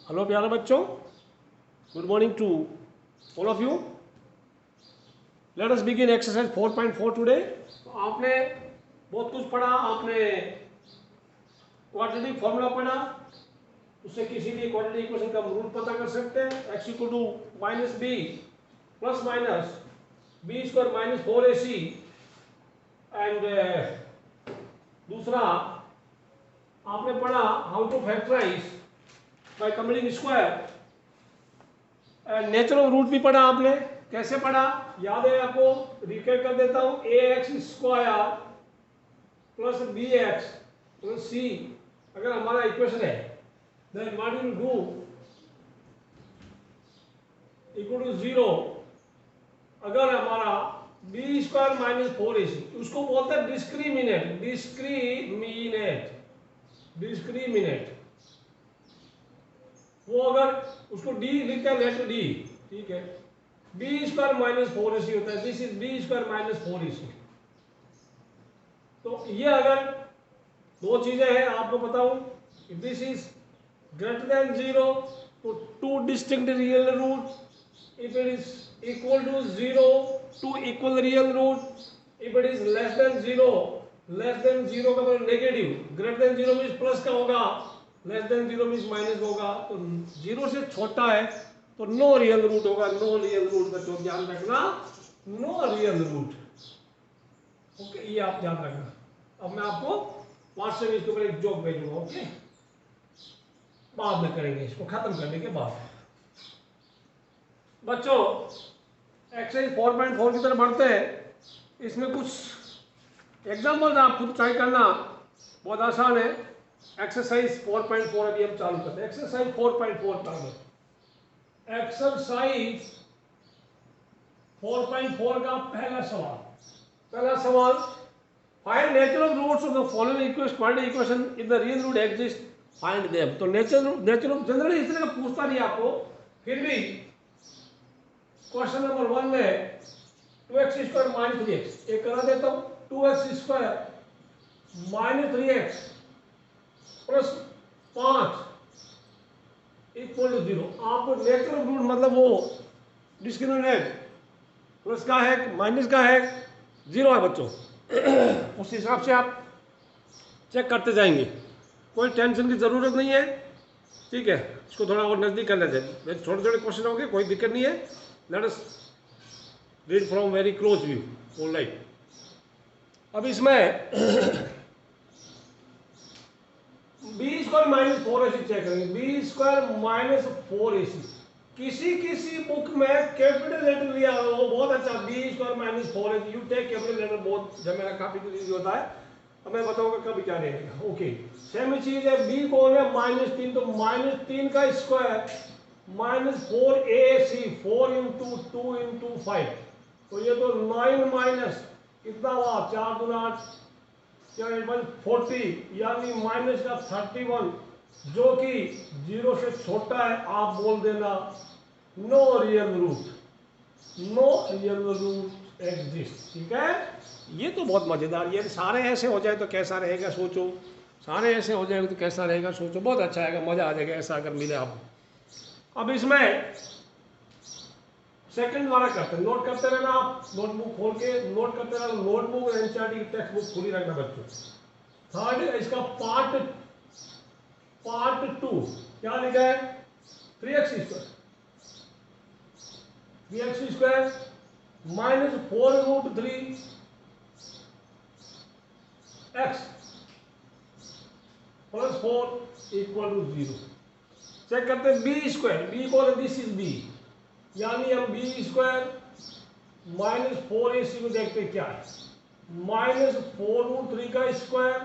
Hello प्यारे बच्चों, good morning to all of you. Let us begin exercise 4.4 today. आपने बहुत कुछ पढ़ा, आपने क्वाड्रेटिक फॉर्मूला पढ़ा, उससे किसी भी क्वाड्रेटिक इक्वेशन का रूट पता कर सकते हैं। x equal to minus B plus minus B square minus 4ac and दूसरा आपने पढ़ा how to factorise by combining square. Natural root भी पढ़ा आपने, कैसे पढ़ा याद है आपको? रिकैप कर देता हूं। A x square plus B x plus C अगर हमारा इक्वेशन है, then what will do equal to 0 अगर हमारा बी स्क्वायर माइनस 4ac, उसको बोलते हैं डिस्क्रिमिनेट। डिस्क्रिमिनेट वो अगर उसको डी लिखते हैं, लेटर डी, ठीक है। बी स्क्वायर माइनस 4ac होता है, this is B square minus 4ac। तो ये अगर दो चीजें हैं आपको बताऊं, if this is greater than 0 तो two distinct real root, if it is equal to 0 two equal real root, if it is less than 0 का मतलब negative, greater than 0 means plus का होगा, लेस देन 0 मींस माइनस होगा। तो 0 से छोटा है तो नो रियल रूट होगा। नो रियल रूट का तो ध्यान रखना, नो रियल रूट। ओके, ये आप ध्यान रखना। अब मैं आपको व्हाट्सएप इसके ऊपर एक जोक भेजूंगा, ओके? बाद में करेंगे इसको खत्म करने के बाद। बच्चों एक्सरसाइज 4.4 की तरफ बढ़ते हैं। इसमें कुछ एग्जाम्पल्स आप खुद ट्राई करना, बहुत आसान है। एक्सरसाइज 4.4 अभी हम चालू करते हैं। एक्सरसाइज 4.4 चालू। एक्सरसाइज 4.4 का पहला सवाल find natural roots of the following quadratic equation if the real root exist, find them. तो नेचुरल जनरली इस तरह का पूछता नहीं आपको, फिर भी क्वेश्चन नंबर 1 में 2x स्क्वायर माइनस 3x एक करा देता हूं। 2x square minus 3x plus 5 equal to 0। आपको नेचुरल रूट मतलब वो डिस्क्रिमिनेट प्लस का है माइनस का है 0 है बच्चों। उस हिसाब से आप चेक करते जाएंगे, कोई टेंशन की जरूरत नहीं है, ठीक है। इसको थोड़ा और नजदीक कर लेते हैं, छोटे छोटे क्वेश्चन होंगे, कोई दिक्कत नहीं है। Let us read from very close view, alright. अब इसमें B square minus 4ac check करेंगे। बी स्क्वायर माइनस 4ac किसी बुक में कैपिटल लेटर लिया हो, बहुत अच्छा। B square minus 4ac, you take capital letter, बहुत जब मेरा काफी कुछ इजी होता है। अब मैं बताऊंगा कभी क्या रहेगा, ओके। सेम चीज है, बी कौन है -3, तो -3 का square minus 4ac, 4 into 2 into 5, तो ये तो 9 माइनस कितना हुआ, 4 दूना 8, 40, यानी माइनस का 31, जो कि 0 से छोटा है। आप बोल देना नो रियल रूट एग्जिस्ट, ठीक है। ये तो बहुत मजेदार, ये सारे ऐसे हो जाए तो कैसा रहेगा सोचो, सारे ऐसे हो जाएगा तो कैसा रहेगा सोचो, बहुत अच्छा आएगा, मजा आ जाएगा ऐसा अगर मिले आपको। अब इसमें सेकंड वाला करते हैं, नोट करते रहना आप, नोटबुक खोल के नोट करते रहना। नोटबुक एनसीईआरटी की टेक्स्ट बुक खुली रखना बच्चों। थर्ड इसका पार्ट 2 क्या लिखा है, 3x square minus 4√3 x plus 4 equal to 0। Check करते हैं बी स्क्वायर, बी को दिस इज बी, यानी हम बी स्क्वायर माइनस 4ac को देखते क्या है, माइनस 4√3 का स्क्वायर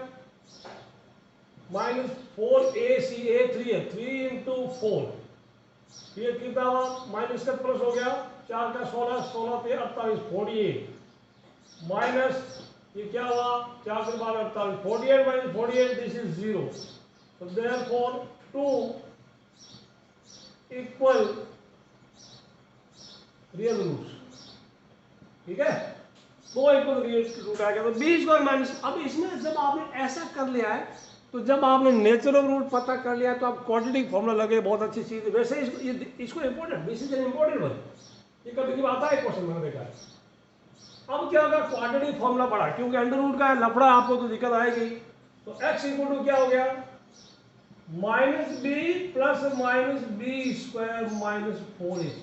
माइनस 4ac, a3 है, 3 इंटू 4, ये कितना हुआ, माइनस का प्लस हो गया, 4 का 16, 16 पे 48, 48 माइनस ये क्या हुआ, 4 से बाद 48, 48 माइनस 48, दिस इज 0। तो देयरफॉर 2 इक्वल रियल रूट्स, ठीक है। 2 इक्वल रियल रूट आ गया, तो बी स्क्वायर माइनस। अब इसमें जब आपने ऐसा कर लिया है तो जब आपने नेचर ऑफ रूट पता कर लिया तो आप क्वाड्रेटिक फॉर्मूला लगे, बहुत अच्छी चीज़ है। वैसे इसको important, this is an important one, ये कभी कभी आता है क्वेश्चन मैंने देखा है। अब क्या होगा, क्वाड्रेटिक फॉर्मूला पढ़ा, क्योंकि अंडर रूट का लफड़ा आपको तो दिक्कत आएगी। तो x इक्वल टू क्या हो गया, minus B plus minus B square minus 4ac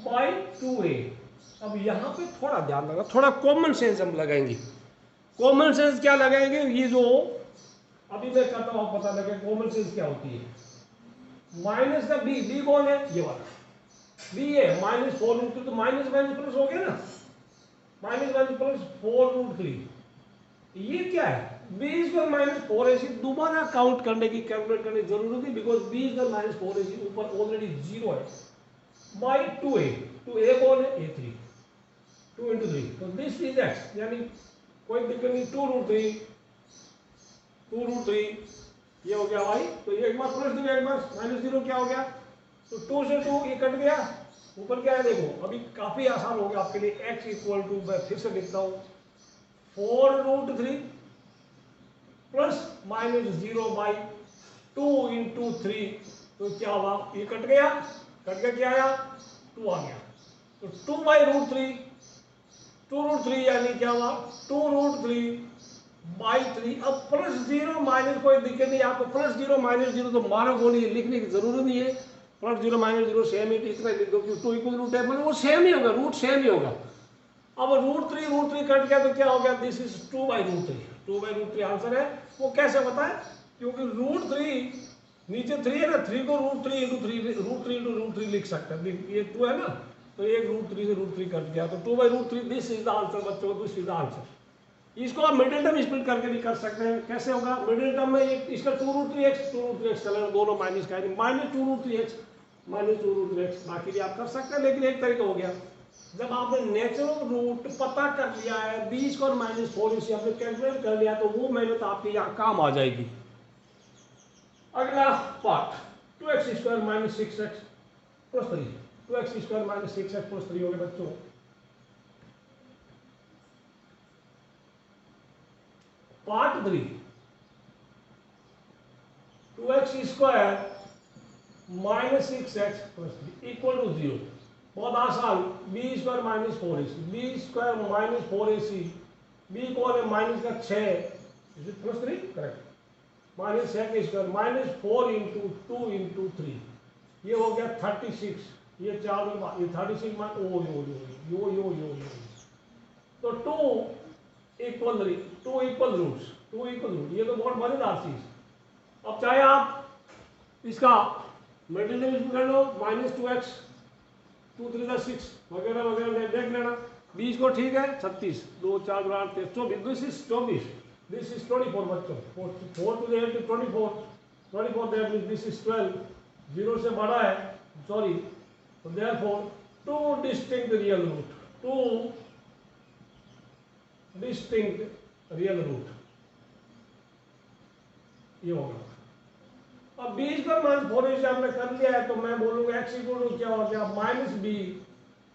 by 2a। अब यहाँ पे थोड़ा ध्यान लगा, थोड़ा कॉमन सेंस हम लगाएंगे। कॉमन सेंस क्या लगाएंगे, ये जो अभी मैं करता हूँ पता लगे कॉमन सेंस क्या होती है। माइनस का बी कौन है, ये वाला बी है, माइनस 4 रूट 3, तो माइनस माइनस प्लस हो गया ना, माइनस माइनस प्लस 4 रूट 3। ये क्या है, बी स्क्वायर माइनस 4ac। दोबारा काउंट करने की, कैलकुलेट करने की जरूरत नहीं, because B square minus 4ac ऊपर ऑलरेडी 0 है, बाई 2a। 2a कौन है, a3, 2 इंटू 3, तो दिस इज x, यानी कोई दिक्कत नहीं, 2 रूट 3, 2 रूट 3 ये हो गया भाई। तो ये एक बार प्लस दो, एक बार माइनस 0 क्या हो गया, तो 2 से 2 ये कट गया, ऊपर क्या है देखो, अभी काफी आसान हो गया आपके लिए। x इक्वल टू, मैं फिर से लिखता हूँ, 4 root 3 plus minus 0 by 2 into 3, तो क्या हुआ, ये कट गया, कट गया, क्या आया, 2 आ गया, तो 2 बाई रूट 3, 2 रूट 3 यानी क्या हुआ, 2 रूट 3 बाई 3। अब प्लस 0 माइनस कोई दिक्कत नहीं, आपको प्लस 0 माइनस 0 तो मारो को नहीं, लिखने की जरूरत नहीं है, प्लस 0 माइनस 0 सेम ही, इतना लिख दो कि 2 इक्वल रूट है, मतलब वो सेम ही होगा, रूट सेम ही होगा। अब रूट 3 कट गया तो क्या हो गया, this is 2 by root 3, 2 by root 3 answer है। वो कैसे पता है, क्योंकि रूट 3 नीचे 3 है ना, 3 को root 3 into 3, root 3 into root 3 लिख सकते हैं, ये 2 है ना, तो एक रूट 3 से रूट 3 कट गया, तो 2 by root 3, this is the answer बच्चों, दिस इज द आंसर। इसको आप मिडिल टर्म स्प्लिट करके भी कर सकते हैं। कैसे होगा, मिडिल टर्म में इसका 2 रूट 3x, 2 रूट 3x चलेगा, दोनों माइनस का, minus 2 root 3x minus 2 root 3x, बाकी भी आप कर सकते हैं, लेकिन एक तरीका हो गया। जब आपने नेचुरल रूट पता कर लिया है, बी स्क्वायर माइनस 4ac आपने कैलकुलेट कर लिया, तो वो मेहनत आपके यहाँ काम आ जाएगी। अगला part, 2x square minus 6x plus 3, 2x square minus 6x plus 3 हो गए बच्चों। Part 3, 2x square minus 6x plus 3 equal to 0। बहुत आसान, B square minus 4ac, B square minus 4ac, B कौन है, माइनस का 6 प्लस 3, करेक्ट, माइनस 6 का square minus 4 into 2 into 3, ये हो गया 36, ये 4 ये 36 मान ओ यो यो यो, तो 2 equal 3, 2 equal roots, 2 equal root, ये तो बहुत मजेदार चीज। अब चाहे आप इसका मिडिल टर्म कर लो, माइनस 2x, 2 3 6 वगैरह वगैरह देख लेना। 20 को ठीक है, 36, 2 4 8 24, दिस इज 24, दिस इज 24 बच्चों, 4 to the 8 is 24, 24 that means this is 12, 0 से बड़ा है, सॉरी, तो therefore 2 distinct real root, 2 distinct real root, ये होगा। अब बी स्क्वायर माइनस 4ac आपने कर लिया है, तो मैं बोलूंगा x इक्वल टू क्या हो गया, minus B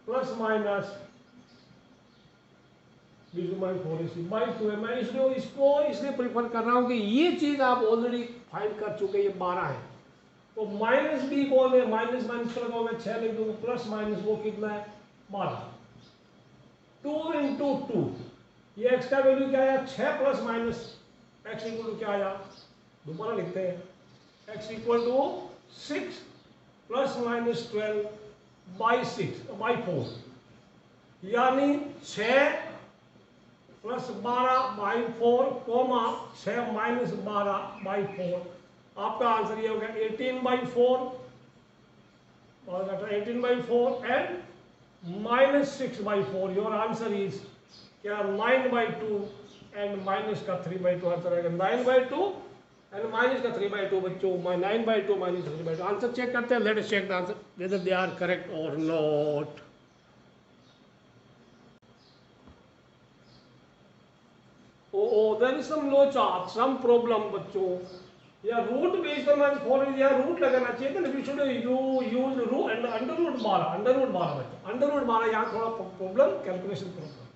plus minus B minus 4ac by 2 है। मैं इसलिए प्रिफर कर रहा हूं कि ये चीज आप ऑलरेडी फाइंड कर चुके, ये 12 है, तो माइनस बी कौन है, माइनस माइनस का लगाओगे 6 लिख दूंगा, प्लस माइनस वो कितना है 12, 2 इंटू 2, ये x का वैल्यू क्या आया 6 plus minus x equal to क्या आया, दोबारा लिखते हैं, x equal to 6 plus minus 12 by 6 by 4, यानी 6 plus 12 by 4 comma 6 minus 12 by 4, आपका आंसर ये हो गया 18 बाई 4, और 18 by 4 and minus 6 by 4, your answer is क्या 9 बाई 2 एंड माइनस का 3 बाई 2, आंसर आएगा 9 बाई 2 एंड माइनस का 3 बाई 2 बच्चों, 9 by 2 minus 3 by 2, answer check करते हैं, let us check the answer whether they are correct और not. There is some लोचार्ट, some problem बच्चों, या रूट बेस पर माइनस 4 या रूट लगाना चाहिए था, we should use root and under root 12 बच्चों, अंडर रूट 12 यहाँ थोड़ा problem, calculation problem.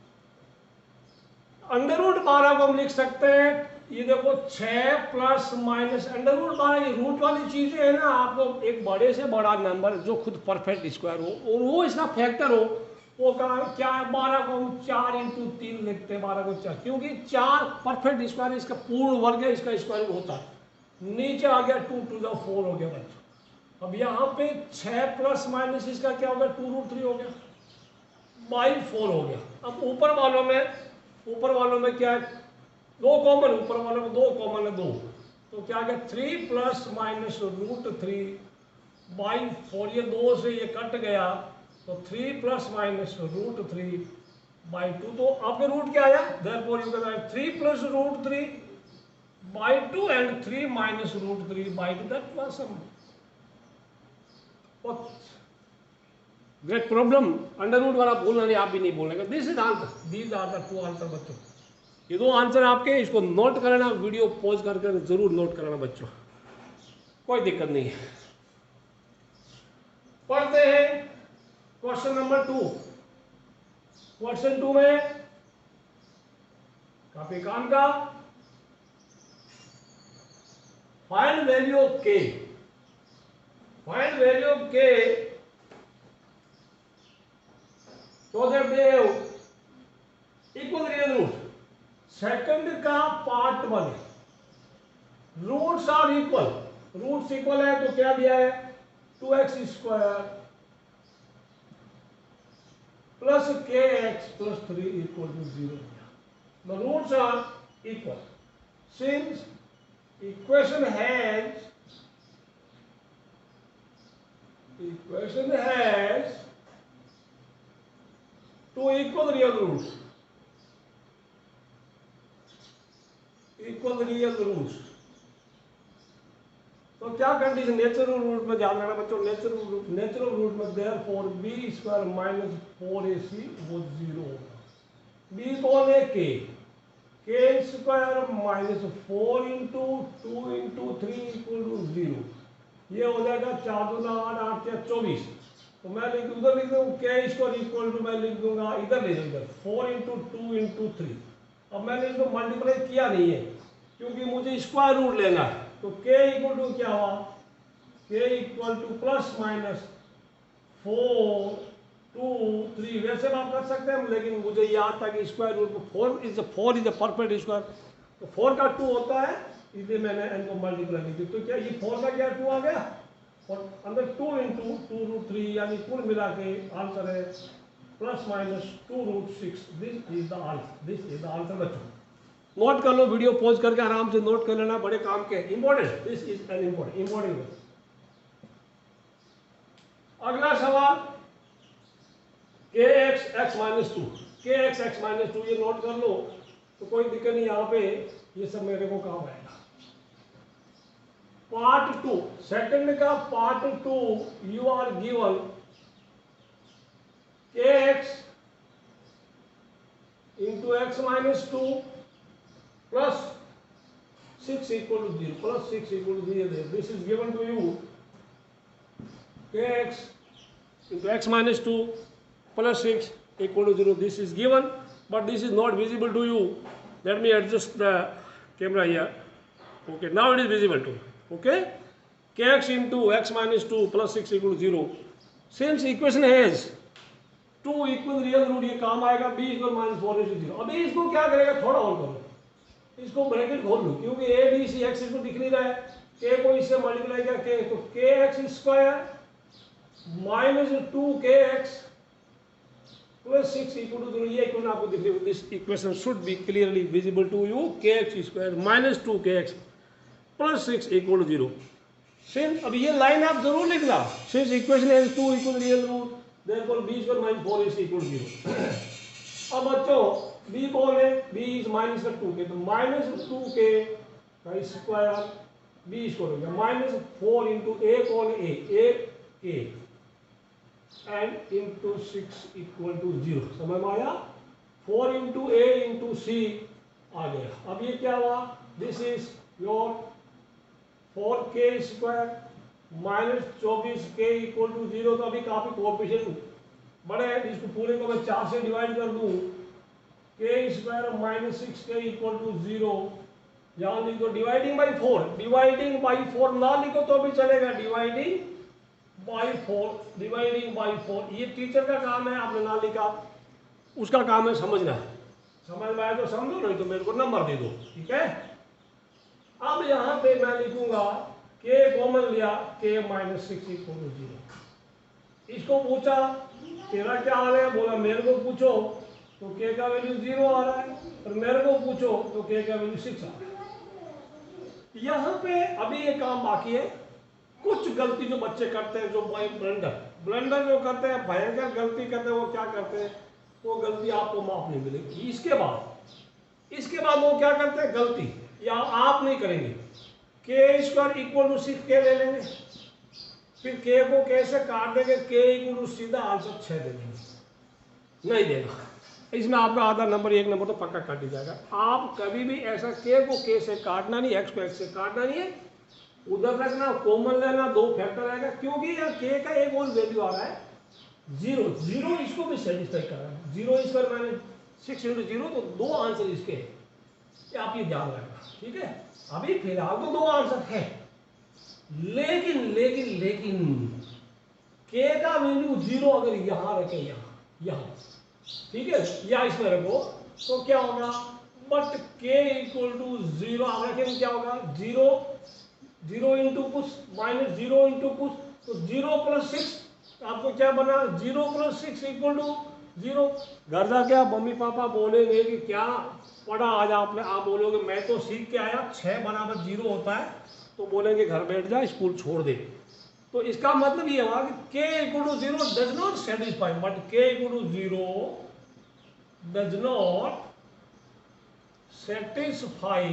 Under root 12 को हम लिख सकते हैं ये देखो 6 प्लस माइनस अंडर रूट 12, ये रूट वाली चीजें है ना, आपको एक बड़े से बड़ा नंबर जो खुद परफेक्ट स्क्वायर हो और वो इसका फैक्टर हो, वो क्या है 12 को हम 4 इंटू 3 लिखते हैं, 12 को 4, क्योंकि 4 परफेक्ट स्क्वायर इसका पूर्ण वर्ग है, इसका स्क्वायर होता है। नीचे आ गया 2 टू द 4 हो गया बच्चों। अब यहाँ पे 6 प्लस माइनस इसका क्या हो गया 2√3 हो गया, बाई 4 हो गया। अब ऊपर वालों में क्या है, दो कॉमन, ऊपर वालों में दो कॉमन है, दो, तो क्या आ गया 3 प्लस माइनस √3 बाई 4, ये 2 से ये कट गया, तो 3 प्लस माइनस √3 बाई 2, तो आपके रूट क्या आया, therefore you can write 3 plus √3 by 2 and 3 minus √3 by 2, that was some great problem. Under root वाला बोलना नहीं, आप भी नहीं बोलेंगे। This is answer, these are the 2 answer बच्चों। ये 2 आंसर आपके, इसको नोट करना, वीडियो पॉज करके जरूर नोट करना बच्चों, कोई दिक्कत नहीं है। पढ़ते हैं क्वेश्चन नंबर 2। क्वेश्चन 2 में काफी काम का, find value of K, find value of K so that they have equal real root। Second का part 1, roots are equal, roots equal है तो क्या दिया है 2x square plus kx plus 3 equal to 0। The roots are equal. Since equation has two equal real roots, तो क्या condition, natural root में ध्यान रखना बच्चों, नेचुरल रूट में therefore b square minus 4ac वो 0 होगा। b कौन है k square minus 4 into 2 into 3 equal to 0, ये हो जाएगा 4 दूना 8, 8 या 24, तो मैं उधर लिख दूंगा k स्क्वायर इक्वल टू, मैं लिख दूंगा इधर ले जाऊंगा 4 इंटू 2 इंटू 3। अब मैंने इसको मल्टीप्लाई किया नहीं है क्योंकि मुझे स्क्वायर रूट लेना है, तो k इक्वल टू क्या हुआ, k equal two plus minus 4 2 3, वैसे आप कर सकते हैं, लेकिन मुझे याद था कि स्क्वायर रूट में 4 इज अ परफेक्ट स्क्वायर, तो 4 का 2 होता है, इसलिए मैंने इनको मल्टीप्लाई की। तो क्या ये 4 का क्या 2 आ गया, और अंदर 2 इंटू 2√3, यानी कुल मिला के आंसर है plus minus 2√6। This is the answer बच्चों। नोट कर लो, वीडियो पॉज करके आराम से नोट कर लेना, बड़े काम के, important, this is an important. अगला सवाल kx x minus 2, kx x minus 2, ये नोट कर लो, तो कोई दिक्कत नहीं, यहाँ पे ये सब मेरे को काम आएगा। पार्ट 2, सेकंड का part 2, you are given kx into x minus 2 plus 6 equal to 0, plus 6 equal to 0, this is given to you kx into x minus 2 plus 6 equal to 0, this is given, but this is not visible to you. Let me adjust the camera here. Okay, now it is visible to you. Okay, kx into x minus 2 plus 6 equal to 0. Since equation has two equal real root, ये काम आएगा b equal minus 4 into 0। अभी इसको क्या करेगा, थोड़ा और करो, इसको ब्रैकेट खोल लो, क्योंकि a b c x इसको दिख नहीं रहा है, k को इससे मल्टीप्लाई किया k, तो kx square minus 2kx plus 6 equal to 0, ये इक्वेशन आपको दिख रही है। This equation should be clearly visible to you, kx square minus 2kx plus 6 equal to 0। Since अब ये लाइन आप जरूर लिखना, since equation has two equal real root, therefore b square minus 4ac equal to 0। अब बच्चों b कौन है, b is minus 2k, तो माइनस 2k का स्क्वायर b स्क्वायर हो गया, माइनस 4 इंटू a कौन है, a and into 6 equal to 0, समझ में आया, 4 इंटू a इंटू c आ गया। अब ये क्या हुआ, this is your 4k square minus 24k equal to 0, तो अभी काफी कोएफिशिएंट बड़े हैं, इसको पूरे को मैं 4 से डिवाइड कर दूं, k square minus 6k equal to 0 यहाँ लिख दो डिवाइडिंग बाई 4, डिवाइडिंग बाई 4 ना लिखो तो भी चलेगा, डिवाइडिंग बाई 4, डिवाइडिंग बाई 4। ये टीचर का काम है, आपने ना लिखा उसका काम है समझना है, समझ में आया तो समझो, नहीं तो मेरे को नंबर दे दो, ठीक है। अब यहाँ पे मैं लिखूंगा k कॉमन लिया, k माइनस 6 इक्वल टू 0। इसको पूछा तेरा क्या हाल है, बोला मेरे को पूछो तो k का वैल्यू 0 आ रहा है, और मेरे को पूछो तो k का वैल्यू 6 आ रहा है। यहाँ पे अभी ये काम बाकी है, कुछ गलती जो बच्चे करते हैं, जो ब्लंडर जो करते हैं, भयंकर गलती करते हैं, वो क्या करते हैं, वो गलती आपको माफ नहीं मिलेगी। इसके बाद वो क्या करते हैं गलती, या आप नहीं करेंगे, के स्क्वायर इक्वल टू 6 ले लेंगे, फिर के को कैसे काट देंगे, के इक्वल टू सीधा आंसर 6 दे देंगे, नहीं देगा, इसमें आपका आधा नंबर 1 नंबर तो पक्का काट ही जाएगा। आप कभी भी ऐसा के से काटना नहीं, एक्स को एक्स से काटना नहीं है, उधर रखना, कॉमन लेना, 2 फैक्टर आएगा, क्योंकि यार के का एक और वैल्यू आ रहा है 0, इसको भी सेटिस्फाई कर रहा है, 0 स्क्वायर माइनस 6 इंटू 0, तो 2 आंसर इसके हैं, आप ये ध्यान रखना, ठीक है। अभी फिलहाल तो 2 आंसर है, लेकिन के का वैल्यू 0 अगर यहाँ रखे, यहाँ ठीक है, या इसमें रखो तो क्या होगा, बट के इक्वल टू 0 आप रखेंगे, क्या होगा 0 इंटू कुछ माइनस 0 इंटू कुछ, तो 0 प्लस 6 आपको क्या बना, 0 प्लस 6 इक्वल टू 0। घर जाके आप मम्मी पापा बोलेंगे कि क्या पढ़ा आज आपने, आप बोलोगे मैं तो सीख के आया 6 बराबर 0 होता है, तो बोलेंगे घर बैठ जा, स्कूल छोड़ दे। तो इसका मतलब ये हुआ कि k equal to 0 does not satisfy, but k equal to 0 does not satisfy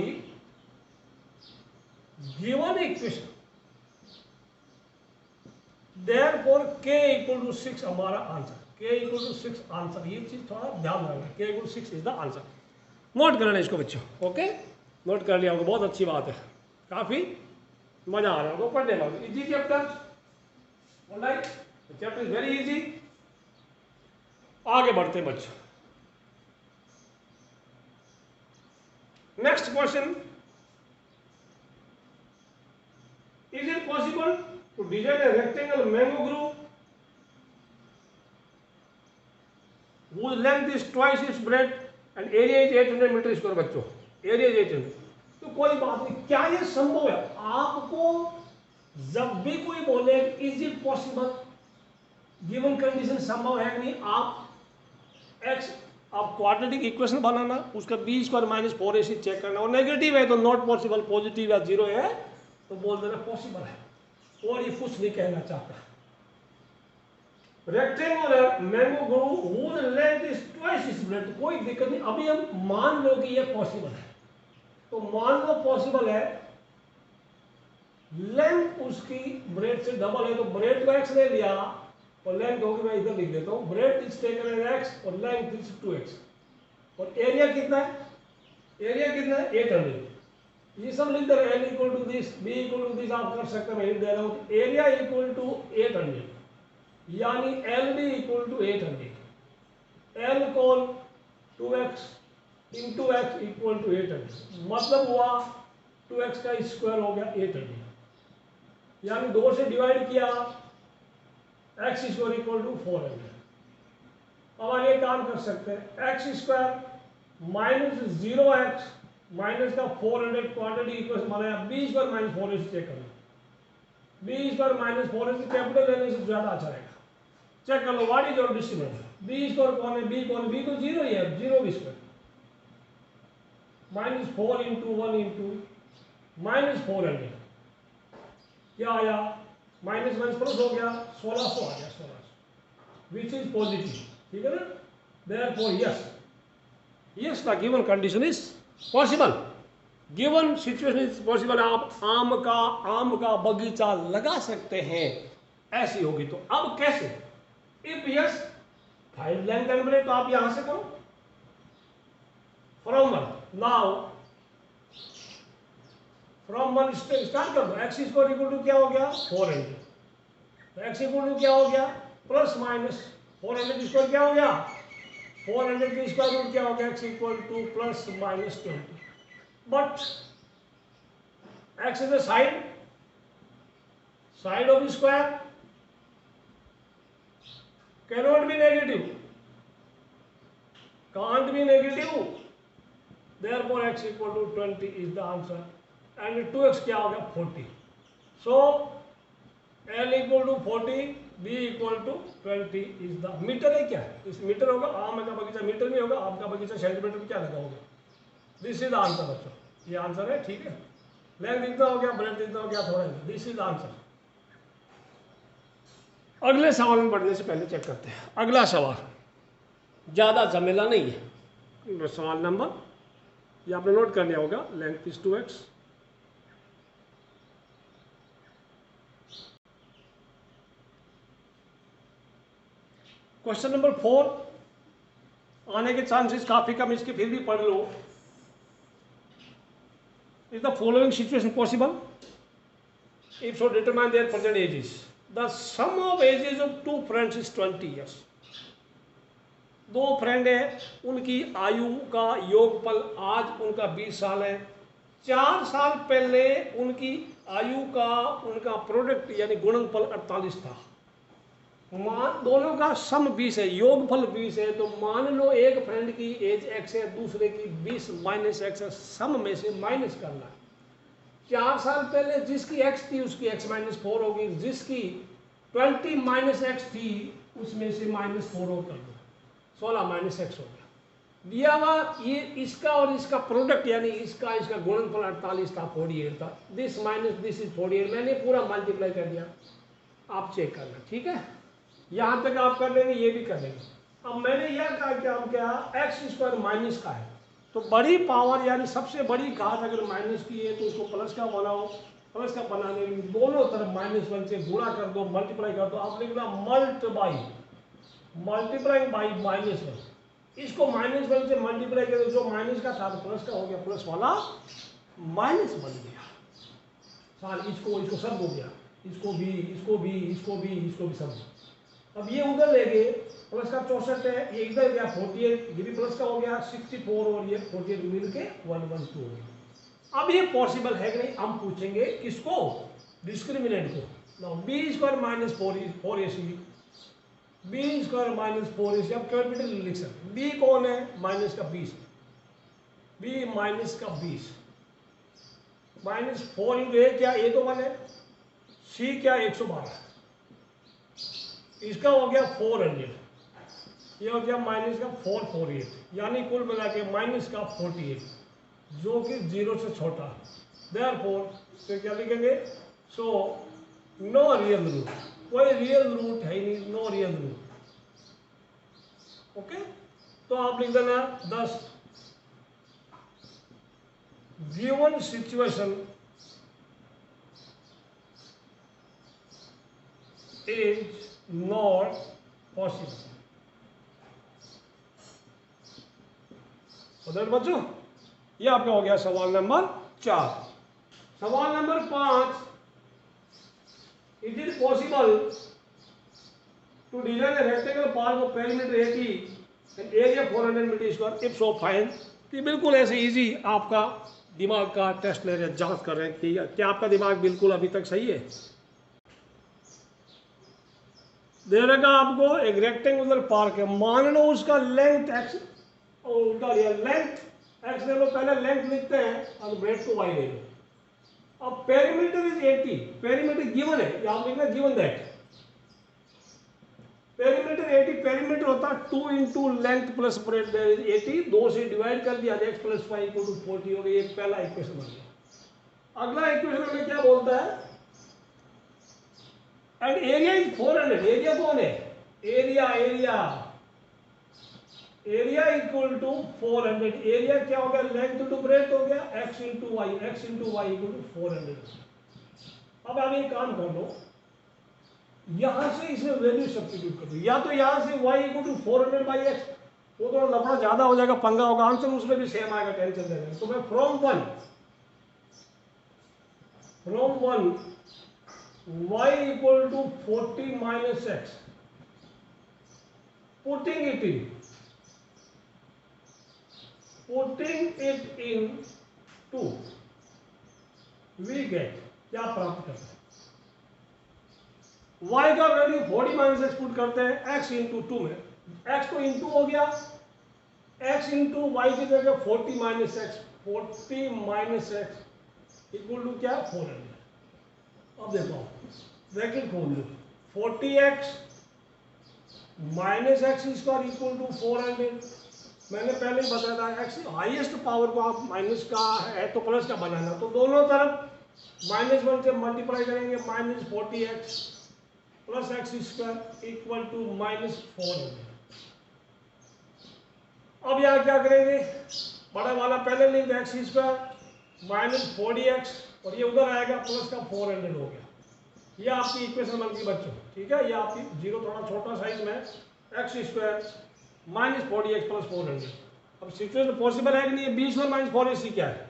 given equation, therefore k equal to 6 हमारा answer, k equal to 6 answer, ये चीज थोड़ा ध्यान रखना, k equal to 6 is the answer. Note कर लेना इसको बच्चों, ओके, नोट कर लिया होगा, बहुत अच्छी बात है, काफी मजा आ रहा होगा पढ़ने में, easy chapter, alright, chapter is very easy. आगे बढ़ते बच्चों, next question, is it possible to design a rectangle mango group whose length is twice its breadth and area is 800 metre square. बच्चों एरिया इज 800, तो कोई बात नहीं, क्या ये संभव है? आपको जब भी कोई बोले is it possible, given condition संभव है कि नहीं, आप क्वाड्रेटिक इक्वेशन बनाना, उसका B square minus 4ac check करना, और नेगेटिव है तो नॉट पॉसिबल, पॉजिटिव या 0 है तो बोल देना पॉसिबल है, और ये कुछ नहीं कहना चाहता। Rectangular mango group whose length is twice its breadth, कोई दिक्कत नहीं। अभी हम मान लो कि ये पॉसिबल है, तो मान लो पॉसिबल है, लेंथ उसकी ब्रेड से डबल है, तो ब्रेड को x ले लिया और लेंथ होगी, मैं इधर लिख देता हूँ, breadth is taken as x और लेंथ इज 2x, और एरिया कितना है, 800, ये सब लिख दे रहे हैं, L equal to this, B equal to this, आप कर सकते हैं, मैं लिख दे रहा हूँ, एरिया इक्वल टू 800, यानी LB equal to 800, L call 2x into x equal to 800, मतलब हुआ 2x का स्क्वायर हो गया 800, यानी 2 से डिवाइड किया, x स्क्वायर इक्वल टू 400। अब आगे काम कर सकते हैं, x square minus 0x minus का 400 क्वाड्रेटिक इक्वेशन बनाया, B square minus 4ac check करना, B square minus 4ac capital लेने से ज्यादा अच्छा रहेगा, चेक कर लो what is your distribution, B square कौन है, बी कौन है, बी तो 0 ही है, 0 B square minus 4 into 1 into minus 400, क्या आया, माइनस माइनस प्लस हो गया, 1600 आ गया, 1600 विच इज पॉजिटिव, ठीक है ना, therefore yes the given condition is possible, given situation is possible. आप आम का बगीचा लगा सकते हैं, ऐसी होगी तो। अब कैसे, if yes find length and breadth, तो आप यहां से करो, from one, now from one start कर दो, एक्स स्क्वायर इक्वल टू क्या हो गया 400, तो एक्स इक्वल टू क्या हो गया प्लस माइनस 400 स्क्वायर क्या हो गया 400 के स्क्वायर रूट क्या हो गया, x equal two plus minus 20, but x is the side of the square, cannot be negative, can't be negative, therefore x equal to 20 is the answer, and 2x क्या हो गया 40. So L equal to 40, B equal to 20 is the metre है क्या, इस metre होगा, आम का बगीचा मीटर में होगा, आपका बगीचा सेंटीमीटर में क्या लगाओगे. दिस इज द आंसर बच्चों, ये आंसर है. ठीक है, लेंथ इतना हो गया, ब्रेथ इतना हो गया, थोड़ा दिस इज द आंसर. अगले सवाल में बढ़ने से पहले चेक करते हैं. अगला सवाल ज़्यादा झमेला नहीं है. सवाल नंबर ये आपने नोट कर लिया होगा, length is 2x. Question number 4 आने के चांसेस काफी कम, इसके फिर भी पढ़ लो. Is the following situation possible if so determine their present ages. The sum of ages of two friends is 20 years. दो फ्रेंड है, उनकी आयु का योगफल आज उनका 20 साल है. 4 साल पहले उनकी आयु का उनका प्रोडक्ट यानी गुणनफल 48 था. मान दोनों का सम 20 है, योगफल 20 है. तो मान लो एक फ्रेंड की एज x है, दूसरे की 20 माइनस x है, सम में से माइनस करना है. 4 साल पहले जिसकी x थी उसकी x माइनस 4 होगी, जिसकी 20 माइनस x थी उसमें से माइनस 4 कर दो, 16 माइनस x हो गया. दिया हुआ ये इसका और इसका प्रोडक्ट यानी इसका गुणनफल 48 था, 48 था. दिस माइनस दिस इज 48, मैंने पूरा मल्टीप्लाई कर दिया, आप चेक करना. ठीक है, यहाँ तक आप कर लेंगे, ये भी कर लेंगे. अब मैंने यह कहा कि हम क्या एक्स स्क्वायर माइनस का है, तो बड़ी पावर यानी सबसे बड़ी घात अगर माइनस की है तो उसको प्लस का बनाओ. प्लस का बनाने के लिए दोनों तरफ -1 से गुणा कर दो, मल्टीप्लाई कर दो. आप लिखना मल्टीप्लाइंग बाई -1. इसको -1 से मल्टीप्लाई करो, जो माइनस का था तो प्लस का हो गया, प्लस वाला माइनस बन गया. साल इसको सब हो गया, इसको भी सब. अब ये उधर ले गए, प्लस का 64 है, ये इधर गया 48, ये भी प्लस का हो गया 64 और ये 48 मिल के 112 हो गया. अब ये पॉसिबल है कि नहीं, हम पूछेंगे किसको, डिस्क्रिमिनेंट को. Now B square minus 4ac, B square minus 4ac. अब कैपिटल लिख सकते. बी कौन है, माइनस का 20, बी माइनस का 20 माइनस 4 इंटू ए क्या, ए तो 1 है, सी क्या 112, इसका हो गया 400, ये हो गया माइनस का 448, यानी कुल मिला के माइनस का 48 जो कि 0 से छोटा. देयरफॉर तो क्या लिखेंगे, सो नो रियल रूट, कोई रियल रूट है ही नहीं, नो रियल रूट. ओके, तो आप लिख देना 10. Given situation is not possible. बच्चों ये आपका हो गया सवाल नंबर 4. सवाल number 5, it is possible to design a rectangle park of perimeter 80 and area 400 metre square if so find. कि बिल्कुल ऐसे इजी आपका दिमाग का टेस्ट ले रहे हैं, जांच कर रहे हैं कि क्या आपका दिमाग बिल्कुल अभी तक सही है. दे रखा आपको एक रेक्टेंगुलर पार्क है, मान लो उसका लेंथ x और उल्टा लिया, लेंथ x ले लो, पहले लेंथ लिखते हैं और ब्रेथ को y ले लो. अब पेरीमीटर इज 80, पेरीमीटर गिवन है, आप लिखना गिवन दैट पेरीमीटर 80, पेरीमीटर होता है 2 इंटू लेंथ प्लस ब्रेथ, 80 2 से डिवाइड कर दिया, x प्लस 5 इक्वल टू 40 हो गई. एक पहला इक्वेशन बन गया. अगला इक्वेशन में क्या बोलता है, एंड एरिया इज 400. एरिया कौन है, एरिया इक्वल टू 400. एरिया क्या हो गया, लेंथ टू ब्रेथ हो गया, x into y equal to 400. अब आप एक काम कर लो, यहां से इसमें वैल्यू सब्स्टिट्यूट कर दो, या तो यहां से y equal to 400 by x, वो थोड़ा लफड़ा ज्यादा हो जाएगा, पंगा होगा, आंसर उसमें भी सेम आएगा, टेंशन लेना. तो मैं from one y equal to 40 minus x, putting it in 2, we get, क्या प्राप्त करते हैं, y का वैल्यू 40 माइनस एक्स पुट करते हैं x इंटू 2 में, x तो इंटू हो गया, x इंटू वाई की जगह 40 minus x, 40 minus x equal to क्या, 400। अब देखो ब्रैकेट खोल लो, 40x minus x square equal to 400। मैंने पहले ही बताया था एक्स हाईएस्ट पावर को आप माइनस का है तो प्लस का बनाना, तो दोनों तरफ -1 से मल्टीप्लाई करेंगे, -40x plus x square equal to -400। अब यहाँ क्या करेंगे, बड़ा वाला पहले लिख दो एक्स स्क्वायर -40x और ये उधर आएगा प्लस का 400 हो गया। ये आपकी इक्वेशन बन गई बच्चों, ठीक है। ये आपकी जीरो थोड़ा छोटा साइज में, एक्स स्क्वायर -40x प्लस 400। अब सिचुएशन पॉसिबल है कि नहीं, बी स्क्वायर माइनस 4ac क्या है,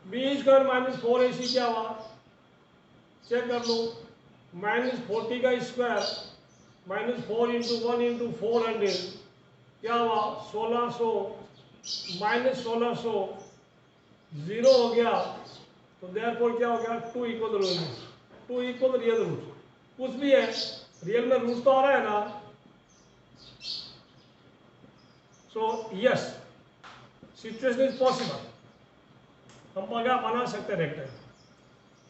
बी स्क्वायर माइनस 4ac क्या हुआ, चेक कर लो, -40 का स्क्वायर -4 इंटू 1 इंटू 400 क्या हुआ 1600, -1600 जीरो हो गया, तो देयरफॉर क्या हो गया 2 equal root, 2 equal real root, कुछ भी है रियल में रूट तो आ रहा है ना, so yes situation is possible, हम बना सकते हैं रेक्टेंगल।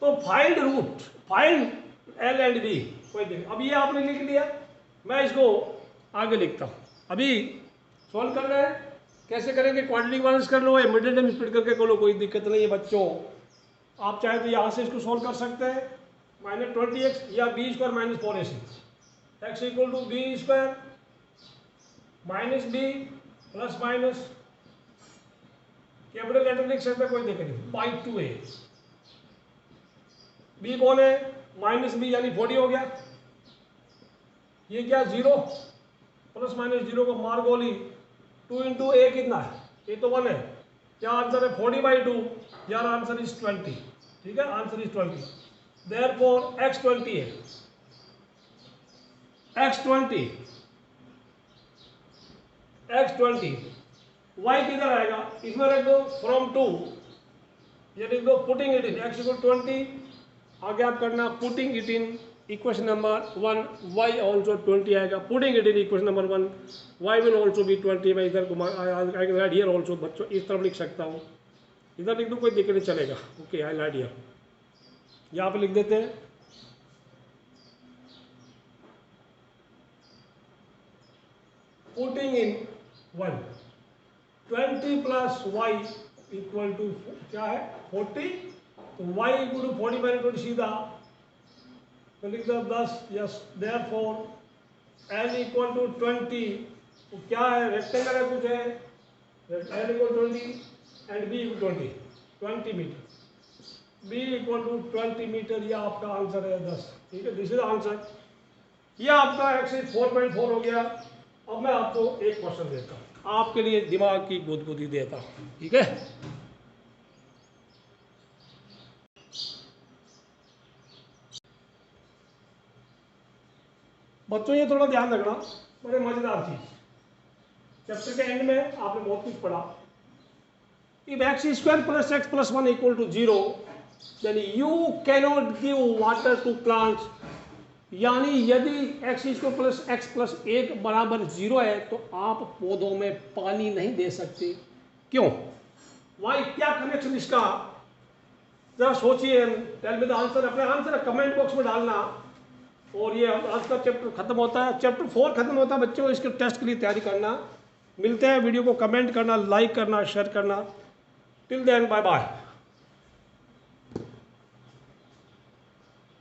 तो find root, find l and b, कोई दिक्कत। अब ये आपने लिख लिया, मैं इसको आगे लिखता हूँ। अभी सॉल्व कर रहे हैं, कैसे करेंगे, क्वाड्रेटिक माइनस कर लो या मिडिल टर्म स्प्लिट करके कर लो, कोई दिक्कत नहीं है बच्चों। आप चाहे तो यहाँ से इसको सॉल्व कर सकते हैं, -20x या b square minus 4ac, x equal to b square minus B plus minus capital letter लिख सकते हैं, कोई दिक्कत नहीं, बाई 2a। बी कौन है, माइनस बी यानी 40 हो गया, ये क्या 0 प्लस माइनस 0 को मार गोली, 2 इंटू ए कितना है, ये तो 1 है, क्या आंसर है 40/2, यार आंसर इज 20, ठीक है, आंसर इज 20। देयरफॉर x 20 है, x 20 y किधर आएगा, इसमें रख दो फ्रॉम 2, ये लिख दो putting it in x equal 20, आगे आप करना putting it in equation number 1, y also 20 आएगा, putting it in equation number 1 y will also be 20। मैं इधर आई राइट हियर ऑल्सो, बच्चों इस तरफ लिख सकता हूँ, इधर लिख दूँ कोई दिक्कत नहीं चलेगा, ओके आई राइट हियर, यहाँ पे लिख देते हैं putting in 1 20 plus y equal to क्या है 40, तो y इक्वल टू 40 माइनस 20 सीधा तो लिख दो 10, yes. Therefore n equal to 20, तो क्या है रेक्टेंगल है कुछ है, n equal 20 and b equal 20 metre, b equal to 20 metre, ये आपका आंसर है 10, ठीक है, दिस इज आंसर। ये आपका एक्सरसाइज 4.4 हो गया। अब मैं आपको एक क्वेश्चन देता हूँ, आपके लिए दिमाग की गुदगुदी देता हूँ, ठीक है। बच्चों ये थोड़ा ध्यान रखना, बड़े मजेदार चीज, चैप्टर के एंड में आपने बहुत कुछ पढ़ा। If x square plus x plus 1 equal to 0 then you cannot give water to plants, यानी यदि x square plus x plus 1 बराबर 0 है तो आप पौधों में पानी नहीं दे सकते, क्यों, वाई, क्या कनेक्शन इसका, जरा सोचिए, टेल मी द आंसर, अपने आंसर कमेंट बॉक्स में डालना। और ये आज का चैप्टर खत्म होता है, चैप्टर 4 खत्म होता है बच्चों, इसके टेस्ट के लिए तैयारी करना। मिलते हैं, वीडियो को कमेंट करना, लाइक करना, शेयर करना। Till then bye bye.